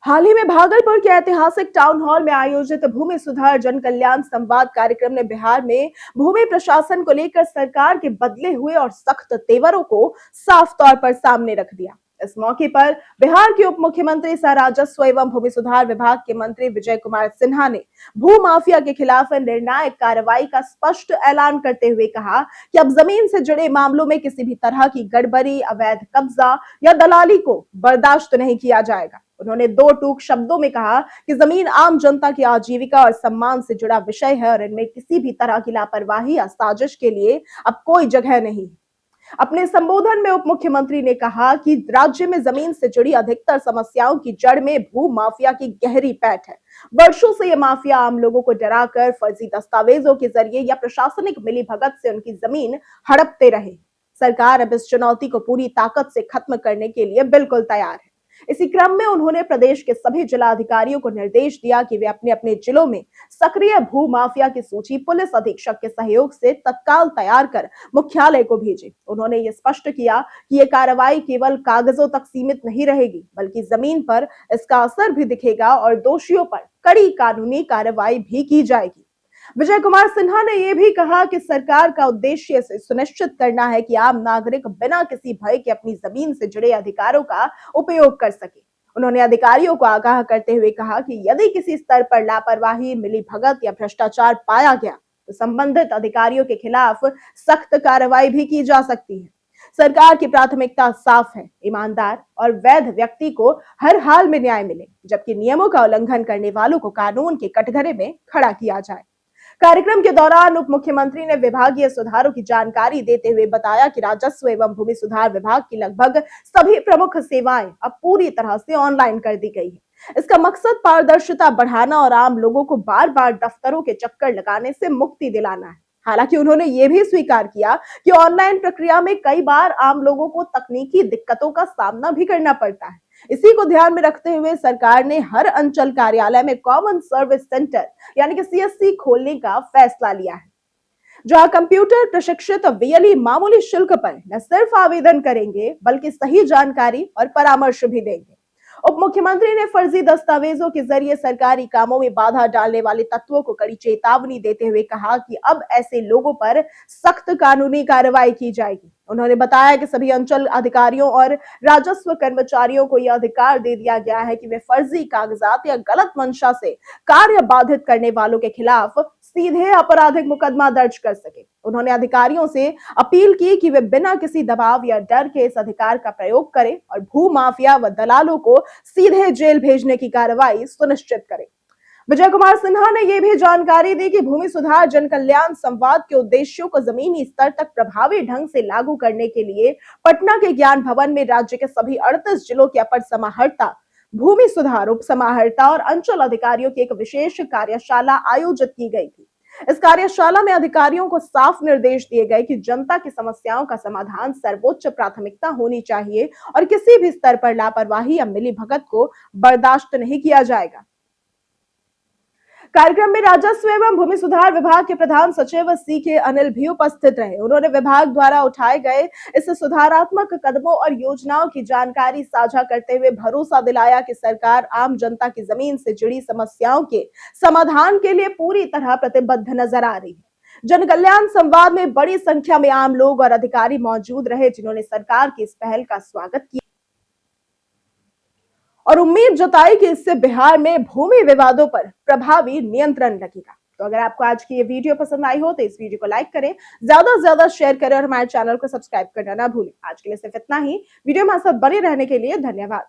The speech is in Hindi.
हाल ही में भागलपुर के ऐतिहासिक टाउन हॉल में आयोजित भूमि सुधार जन कल्याण संवाद कार्यक्रम ने बिहार में भूमि प्रशासन को लेकर सरकार के बदले हुए और सख्त तेवरों को साफ तौर पर सामने रख दिया। इस मौके पर बिहार के उप मुख्यमंत्री सह राजस्व एवं भूमि सुधार विभाग के मंत्री विजय कुमार सिन्हा ने भू माफिया के खिलाफ निर्णायक कार्रवाई का स्पष्ट ऐलान करते हुए कहा कि अब जमीन से जुड़े मामलों में किसी भी तरह की गड़बड़ी, अवैध कब्जा या दलाली को बर्दाश्त नहीं किया जाएगा। उन्होंने दो टूक शब्दों में कहा कि जमीन आम जनता की आजीविका और सम्मान से जुड़ा विषय है और इनमें किसी भी तरह की लापरवाही या साजिश के लिए अब कोई जगह नहीं। अपने संबोधन में उप मुख्यमंत्री ने कहा कि राज्य में जमीन से जुड़ी अधिकतर समस्याओं की जड़ में भू माफिया की गहरी पैठ है। वर्षों से यह माफिया आम लोगों को डराकर फर्जी दस्तावेजों के जरिए या प्रशासनिक मिलीभगत से उनकी जमीन हड़पते रहे। सरकार अब इस चुनौती को पूरी ताकत से खत्म करने के लिए बिल्कुल तैयार है। इसी क्रम में उन्होंने प्रदेश के सभी जिलाधिकारियों को निर्देश दिया कि वे अपने अपने जिलों में सक्रिय भू माफिया की सूची पुलिस अधीक्षक के सहयोग से तत्काल तैयार कर मुख्यालय को भेजें। उन्होंने ये स्पष्ट किया कि ये कार्रवाई केवल कागजों तक सीमित नहीं रहेगी, बल्कि जमीन पर इसका असर भी दिखेगा और दोषियों पर कड़ी कानूनी कार्रवाई भी की जाएगी। विजय कुमार सिन्हा ने यह भी कहा कि सरकार का उद्देश्य इसे सुनिश्चित करना है कि आम नागरिक बिना किसी भय के अपनी जमीन से जुड़े अधिकारों का उपयोग कर सके। उन्होंने अधिकारियों को आगाह करते हुए कहा कि यदि किसी स्तर पर लापरवाही, मिलीभगत या भ्रष्टाचार पाया गया तो संबंधित अधिकारियों के खिलाफ सख्त कार्रवाई भी की जा सकती है। सरकार की प्राथमिकता साफ है, ईमानदार और वैध व्यक्ति को हर हाल में न्याय मिले, जबकि नियमों का उल्लंघन करने वालों को कानून के कटघरे में खड़ा किया जाए। कार्यक्रम के दौरान उप मुख्यमंत्री ने विभागीय सुधारों की जानकारी देते हुए बताया कि राजस्व एवं भूमि सुधार विभाग की लगभग सभी प्रमुख सेवाएं अब पूरी तरह से ऑनलाइन कर दी गई है। इसका मकसद पारदर्शिता बढ़ाना और आम लोगों को बार बार दफ्तरों के चक्कर लगाने से मुक्ति दिलाना है। हालांकि उन्होंने ये भी स्वीकार किया कि ऑनलाइन प्रक्रिया में कई बार आम लोगों को तकनीकी दिक्कतों का सामना भी करना पड़ता है। इसी को ध्यान में रखते हुए सरकार ने हर अंचल कार्यालय में कॉमन सर्विस सेंटर यानी कि सीएससी खोलने का फैसला लिया है, जहां कंप्यूटर प्रशिक्षित वीएलई मामूली शुल्क पर न सिर्फ आवेदन करेंगे बल्कि सही जानकारी और परामर्श भी देंगे। उप मुख्यमंत्री ने फर्जी दस्तावेजों के जरिए सरकारी कामों में बाधा डालने वाले तत्वों को कड़ी चेतावनी देते हुए कहा कि अब ऐसे लोगों पर सख्त कानूनी कार्रवाई की जाएगी। उन्होंने बताया कि सभी अंचल अधिकारियों और राजस्व कर्मचारियों को यह अधिकार दे दिया गया है कि वे फर्जी कागजात या गलत मंशा से कार्य बाधित करने वालों के खिलाफ सीधे आपराधिक मुकदमा दर्ज कर सके। उन्होंने अधिकारियों से अपील की कि वे बिना किसी दबाव या डर के इस अधिकार का प्रयोग करें और भू माफिया व दलालों को सीधे जेल भेजने की कार्रवाई सुनिश्चित करें। विजय कुमार सिन्हा ने यह भी जानकारी दी कि भूमि सुधार जन कल्याण संवाद के उद्देश्यों को जमीनी स्तर तक प्रभावी ढंग से लागू करने के लिए पटना के ज्ञान भवन में राज्य के सभी 38 जिलों के अपर समाहर्ता, भूमि सुधार उप समाहर्ता और अंचल अधिकारियों की एक विशेष कार्यशाला आयोजित की गई थी। इस कार्यशाला में अधिकारियों को साफ निर्देश दिए गए कि जनता की समस्याओं का समाधान सर्वोच्च प्राथमिकता होनी चाहिए और किसी भी स्तर पर लापरवाही या मिलीभगत को बर्दाश्त नहीं किया जाएगा। कार्यक्रम में राजस्व एवं भूमि सुधार विभाग के प्रधान सचिव सीके अनिल भी उपस्थित रहे। उन्होंने विभाग द्वारा उठाए गए इस सुधारात्मक कदमों और योजनाओं की जानकारी साझा करते हुए भरोसा दिलाया कि सरकार आम जनता की जमीन से जुड़ी समस्याओं के समाधान के लिए पूरी तरह प्रतिबद्ध नजर आ रही है। जन कल्याण संवाद में बड़ी संख्या में आम लोग और अधिकारी मौजूद रहे, जिन्होंने सरकार की इस पहल का स्वागत किया और उम्मीद जताई कि इससे बिहार में भूमि विवादों पर प्रभावी नियंत्रण लगेगा। तो अगर आपको आज की ये वीडियो पसंद आई हो तो इस वीडियो को लाइक करें, ज्यादा से ज्यादा शेयर करें और हमारे चैनल को सब्सक्राइब करना ना भूलें। आज के लिए सिर्फ इतना ही। वीडियो में साथ बने रहने के लिए धन्यवाद।